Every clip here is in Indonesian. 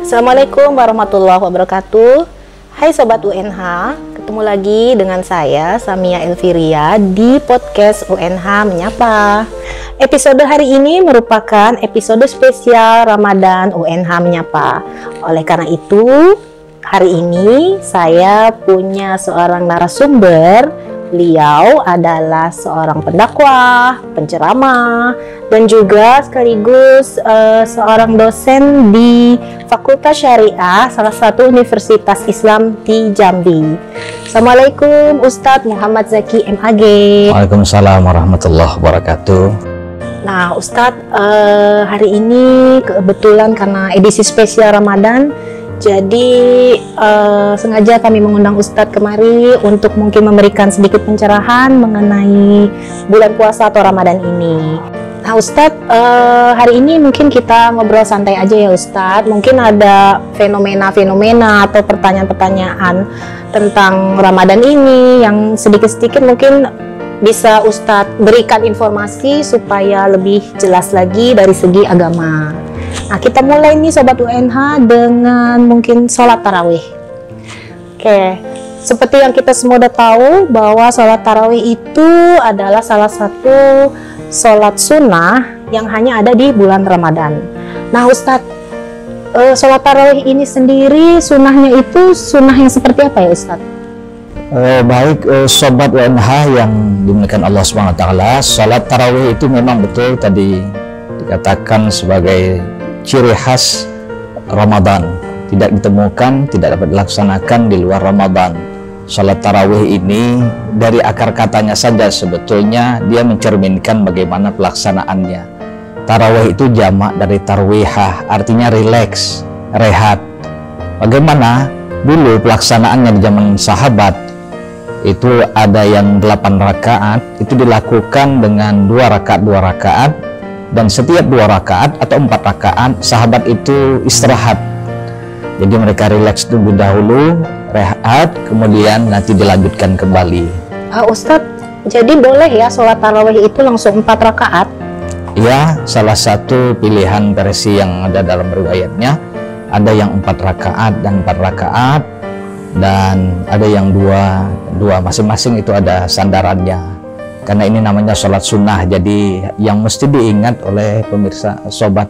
Assalamualaikum warahmatullahi wabarakatuh. Hai Sobat UNH, ketemu lagi dengan saya Samia Elviria di podcast UNH Menyapa. Episode hari ini merupakan episode spesial Ramadan UNH Menyapa. Oleh karena itu, hari ini saya punya seorang narasumber. Beliau adalah seorang pendakwah, penceramah, dan juga sekaligus seorang dosen di Fakultas Syariah, salah satu universitas Islam di Jambi. Assalamualaikum Ustadz Muhammad Zaki MAG. Waalaikumsalam warahmatullahi wabarakatuh. Nah Ustadz, hari ini kebetulan karena edisi spesial Ramadan, jadi sengaja kami mengundang Ustadz kemari untuk mungkin memberikan sedikit pencerahan mengenai bulan puasa atau Ramadan ini. Nah Ustadz, hari ini mungkin kita ngobrol santai aja ya Ustadz. Mungkin ada fenomena-fenomena atau pertanyaan-pertanyaan tentang Ramadan ini yang sedikit-sedikit mungkin bisa Ustadz berikan informasi supaya lebih jelas lagi dari segi agama. Nah kita mulai nih Sobat UNH dengan mungkin sholat tarawih. Oke, seperti yang kita semua udah tahu bahwa sholat tarawih itu adalah salah satu sholat sunnah yang hanya ada di bulan Ramadan. Nah Ustadz, sholat tarawih ini sendiri sunnahnya itu sunnah yang seperti apa ya Ustadz? Baik Sobat UNH yang dimuliakan Allah SWT, sholat tarawih itu memang betul tadi dikatakan sebagai ciri khas Ramadan, tidak ditemukan, tidak dapat dilaksanakan di luar Ramadan. Salat tarawih ini dari akar katanya saja sebetulnya dia mencerminkan bagaimana pelaksanaannya. Tarawih itu jamak dari tarwihah, artinya rileks, rehat. Bagaimana dulu pelaksanaannya di zaman sahabat? Itu ada yang 8 rakaat, itu dilakukan dengan 2 rakaat, dan setiap 2 rakaat atau 4 rakaat sahabat itu istirahat. Jadi mereka rileks dulu dahulu, rehat, kemudian nanti dilanjutkan kembali. Ustadz, jadi boleh ya sholat tarawih itu langsung 4 rakaat? Ya, salah satu pilihan versi yang ada dalam riwayatnya, ada yang 4 rakaat dan 4 rakaat, dan ada yang dua masing-masing itu ada sandarannya. Karena ini namanya sholat sunnah, jadi yang mesti diingat oleh pemirsa Sobat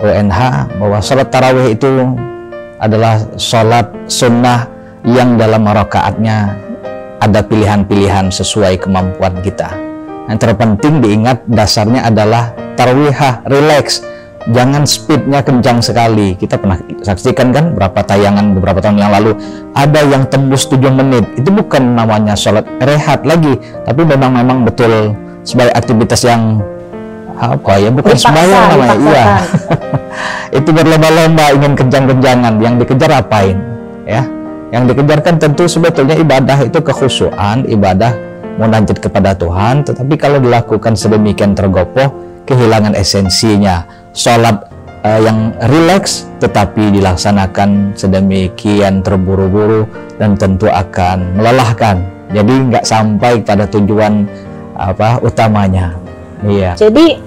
UNH bahwa sholat tarawih itu adalah sholat sunnah yang dalam rakaatnya ada pilihan-pilihan sesuai kemampuan kita. Yang terpenting diingat dasarnya adalah tarawihah, relax, jangan speednya kencang sekali. Kita pernah saksikan kan berapa tayangan beberapa tahun yang lalu ada yang tembus 7 menit. Itu bukan namanya sholat rehat lagi, tapi memang betul sebagai aktivitas yang apa ya, bukan sembahyang namanya. Iya. Itu berlomba-lomba ingin kencang-kencangan, yang dikejar apain ya? Yang dikejarkan tentu sebetulnya ibadah itu kekhusyuan, ibadah munajat kepada Tuhan, tetapi kalau dilakukan sedemikian tergopoh kehilangan esensinya. Sholat yang rileks tetapi dilaksanakan sedemikian terburu-buru dan tentu akan melelahkan, jadi nggak sampai pada tujuan utamanya. Iya. Jadi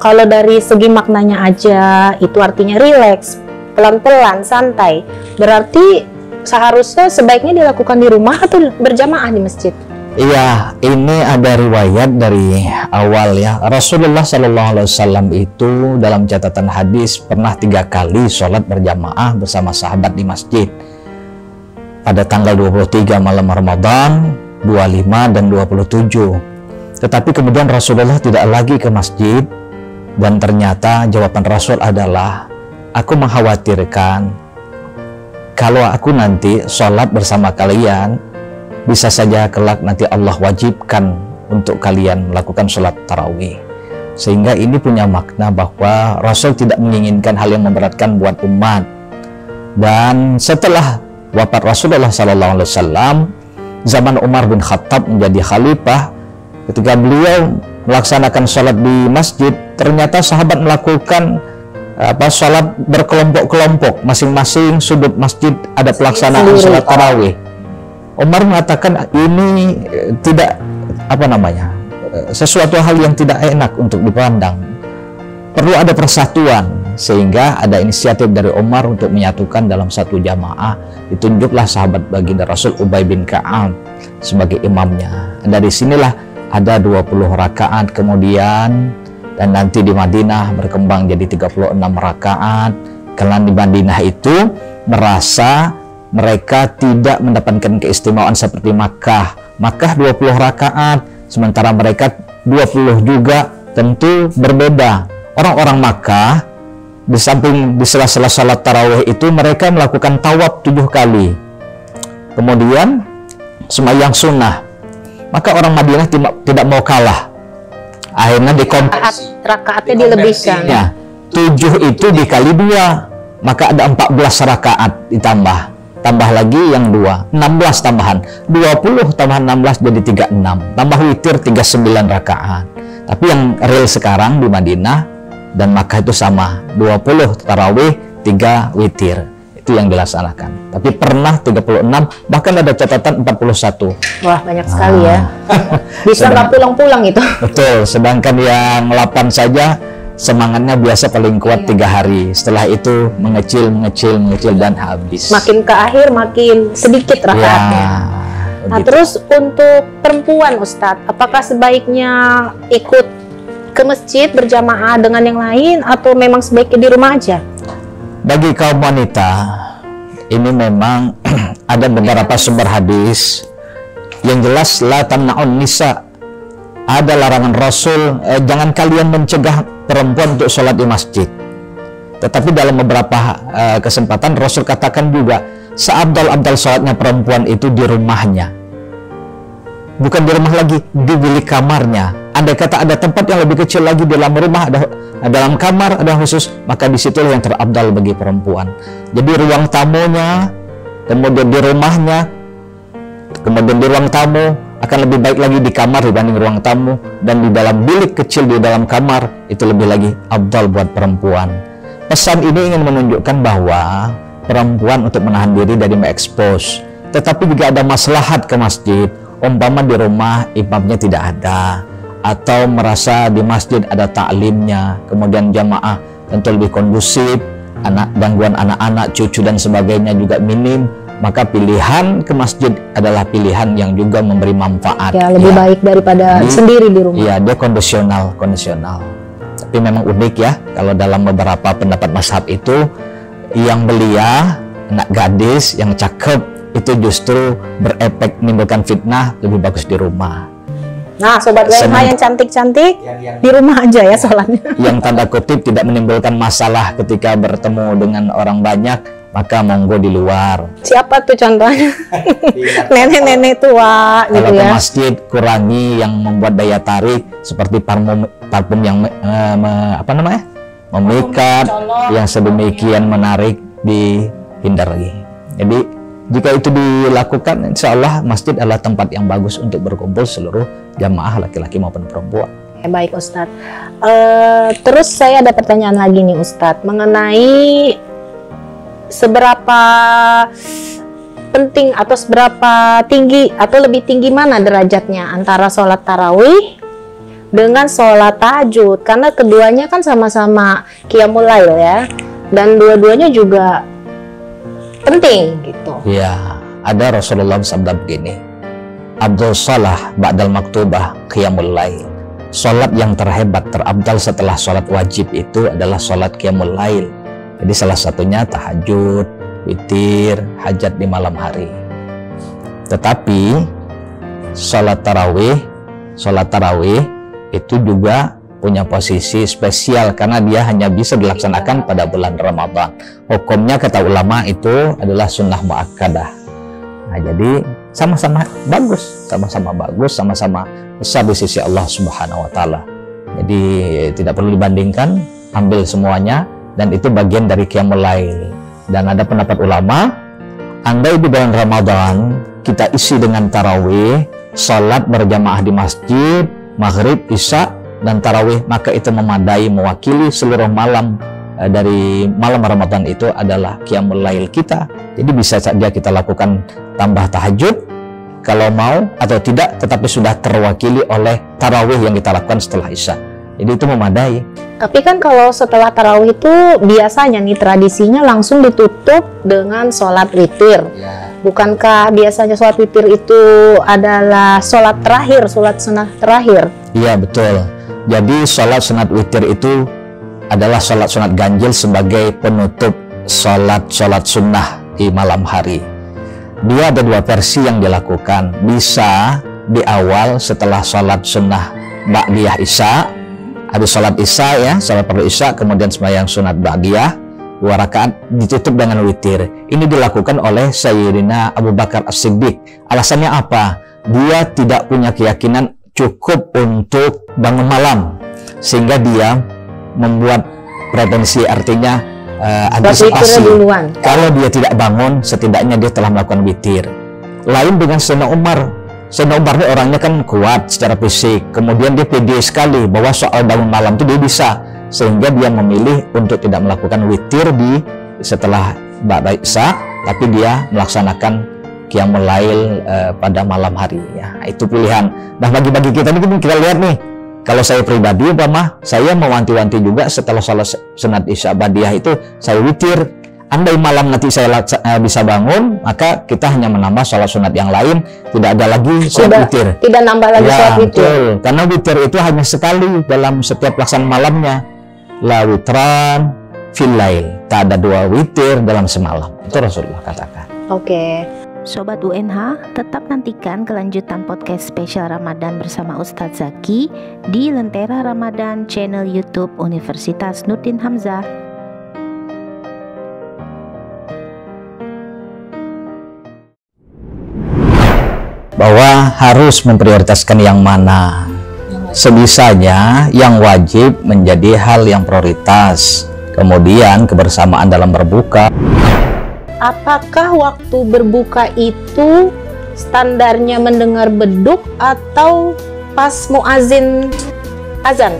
kalau dari segi maknanya aja itu artinya rileks, pelan-pelan, santai. Berarti seharusnya sebaiknya dilakukan di rumah atau berjamaah di masjid? Iya, ini ada riwayat dari awal ya. Rasulullah SAW itu dalam catatan hadis pernah 3 kali sholat berjamaah bersama sahabat di masjid. Pada tanggal 23 malam Ramadan, 25 dan 27. Tetapi kemudian Rasulullah tidak lagi ke masjid, dan ternyata jawaban Rasul adalah, aku mengkhawatirkan kalau aku nanti sholat bersama kalian, bisa saja kelak nanti Allah wajibkan untuk kalian melakukan sholat tarawih. Sehingga ini punya makna bahwa Rasul tidak menginginkan hal yang memberatkan buat umat. Dan setelah wafat Rasulullah SAW, zaman Umar bin Khattab menjadi khalifah, ketika beliau melaksanakan sholat di masjid, ternyata sahabat melakukan sholat berkelompok-kelompok, masing-masing sudut masjid ada pelaksanaan sholat tarawih. Umar mengatakan ini tidak sesuatu hal yang tidak enak untuk dipandang. Perlu ada persatuan. sehingga ada inisiatif dari Umar untuk menyatukan dalam satu jamaah. Ditunjuklah sahabat baginda Rasul Ubay bin Ka'ab sebagai imamnya. Dari sinilah ada 20 rakaat kemudian, dan nanti di Madinah berkembang jadi 36 rakaat. Karena di Madinah itu merasa mereka tidak mendapatkan keistimewaan seperti Makkah. Makkah 20 rakaat, sementara mereka 20 juga, tentu berbeda. Orang-orang Makkah di samping di sela-sela salat tarawih itu mereka melakukan tawaf 7 kali. Kemudian sembahyang sunnah. Maka orang Madinah tidak mau kalah. Akhirnya rakaatnya dilebihkan. Ya, 7 itu dikali 2, maka ada 14 rakaat ditambah. Tambah lagi yang 2, 16 tambahan. 20 tambahan 16 jadi 36. Tambah witir 39 rakaat. Tapi yang real sekarang di Madinah dan Makkah itu sama, 20 tarawih, 3 witir. Itu yang dilaksanakan. Tapi pernah 36, bahkan ada catatan 41. Wah, banyak sekali ya. Bisa nggak pulang-pulang itu. Betul, sedangkan yang 8 saja semangatnya biasa paling kuat 3 hari. Setelah itu mengecil dan habis. Makin ke akhir makin sedikit rakaatnya. Ya, nah, terus untuk perempuan Ustadz, apakah sebaiknya ikut ke masjid berjamaah dengan yang lain atau memang sebaiknya di rumah aja? Bagi kaum wanita, ini memang ada beberapa sumber hadis yang jelas la tamna'un nisa. Ada larangan Rasul, jangan kalian mencegah perempuan untuk sholat di masjid. Tetapi dalam beberapa kesempatan Rasul katakan juga seabdal-abdal sholatnya perempuan itu di rumahnya. Bukan di rumah lagi, di bilik kamarnya. Andai kata ada tempat yang lebih kecil lagi di dalam rumah, ada dalam kamar, ada khusus, maka disitulah yang terabdal bagi perempuan. Jadi ruang tamunya, kemudian di rumahnya, kemudian di ruang tamu, akan lebih baik lagi di kamar dibanding ruang tamu, dan di dalam bilik kecil di dalam kamar, itu lebih lagi abdal buat perempuan. Pesan ini ingin menunjukkan bahwa perempuan untuk menahan diri dari mengekspos, tetapi juga ada maslahat ke masjid. Umpama di rumah imamnya tidak ada, atau merasa di masjid ada taklimnya, kemudian jamaah tentu lebih kondusif, gangguan anak-anak, cucu dan sebagainya juga minim, maka pilihan ke masjid adalah pilihan yang juga memberi manfaat. Ya, lebih baik daripada sendiri di rumah. Iya, dia kondisional. Tapi memang unik ya, kalau dalam beberapa pendapat mazhab itu, yang belia, anak gadis, yang cakep, itu justru berefek menimbulkan fitnah, lebih bagus di rumah. Nah, sobat WMH yang cantik-cantik, di rumah aja ya sholatnya. Yang tanda kutip tidak menimbulkan masalah ketika bertemu dengan orang banyak, maka monggo di luar. Siapa tuh contohnya? Nenek-nenek tua gitu ya. Kalau ke masjid, kurangi yang membuat daya tarik seperti parfum yang memikat, yang sedemikian menarik, dihindari. Jadi jika itu dilakukan, insya Allah masjid adalah tempat yang bagus untuk berkumpul seluruh jamaah laki-laki maupun perempuan. Baik Ustadz. Terus saya ada pertanyaan lagi nih Ustadz, mengenai seberapa penting atau seberapa tinggi atau lebih tinggi mana derajatnya antara sholat tarawih dengan sholat tahajud, karena keduanya kan sama-sama qiyamul lail ya, dan dua-duanya juga penting gitu. Ya, ada Rasulullah sabda begini, Abdul salah ba'dal maktubah qiyamul lail. Salat yang terhebat, terabdal setelah salat wajib itu adalah salat qiyamul lail. Jadi salah satunya tahajud, witir, hajat di malam hari. Tetapi salat tarawih itu juga punya posisi spesial karena dia hanya bisa dilaksanakan pada bulan Ramadan. Hukumnya kata ulama itu adalah sunnah muakkadah. Nah, jadi sama-sama bagus, sama-sama besar di sisi Allah Subhanahu wa taala. Jadi tidak perlu dibandingkan, ambil semuanya, dan itu bagian dari qiyamul lail. Dan ada pendapat ulama, andai di bulan Ramadan kita isi dengan tarawih, salat berjamaah di masjid, maghrib, isya, dan tarawih, maka itu memadai, mewakili seluruh malam dari malam Ramadan itu adalah qiyamul lail kita. Jadi bisa saja kita lakukan tambah tahajud kalau mau atau tidak, tetapi sudah terwakili oleh tarawih yang kita lakukan setelah isya. Jadi itu memadai. Tapi kan kalau setelah tarawih itu biasanya nih tradisinya langsung ditutup dengan sholat witir. Ya. Bukankah biasanya sholat witir itu adalah sholat terakhir, sholat sunnah terakhir? Iya betul. Jadi sholat sunat witir itu adalah sholat sunat ganjil sebagai penutup sholat sunnah di malam hari. Dia ada dua versi yang dilakukan. Bisa di awal setelah sholat sunnah ba'diyah isya, habis sholat isya ya, sholat fardu isya, kemudian sembahyang sunat ba'diyah 2 rakaat ditutup dengan witir. Ini dilakukan oleh Sayyidina Abu Bakar As-Siddiq. Alasannya apa? Dia tidak punya keyakinan cukup untuk bangun malam, sehingga dia membuat pretensi, artinya antisipasi. Kalau dia tidak bangun, setidaknya dia telah melakukan witir. Lain dengan Sayyidina Umar. Sayyidina Umar ini orangnya kan kuat secara fisik, kemudian dia pede sekali bahwa soal bangun malam itu dia bisa, sehingga dia memilih untuk tidak melakukan witir di setelah ba'da isya, tapi dia melaksanakan qiyamul lail pada malam hari ya. Itu pilihan. Nah, bagi kita ini kita lihat nih, kalau saya pribadi saya mewanti-wanti juga setelah sholat sunat isya ba'diyah itu saya witir. Andai malam nanti saya bisa bangun, maka kita hanya menambah sholat sunat yang lain, tidak ada lagi sholat witir. Tidak nambah lagi sholat witir. Betul. Karena witir itu hanya sekali dalam setiap pelaksanaan malamnya. La witran fil lail. Tak ada 2 witir dalam semalam. Itu Rasulullah katakan. Oke. Sobat UNH, tetap nantikan kelanjutan podcast spesial Ramadan bersama Ustadz Zaki di Lentera Ramadan channel YouTube Universitas Nurdin Hamzah. Bahwa harus memprioritaskan yang mana. Sebisanya yang wajib menjadi hal yang prioritas. Kemudian kebersamaan dalam berbuka. Apakah waktu berbuka itu standarnya mendengar beduk atau pas muazin azan?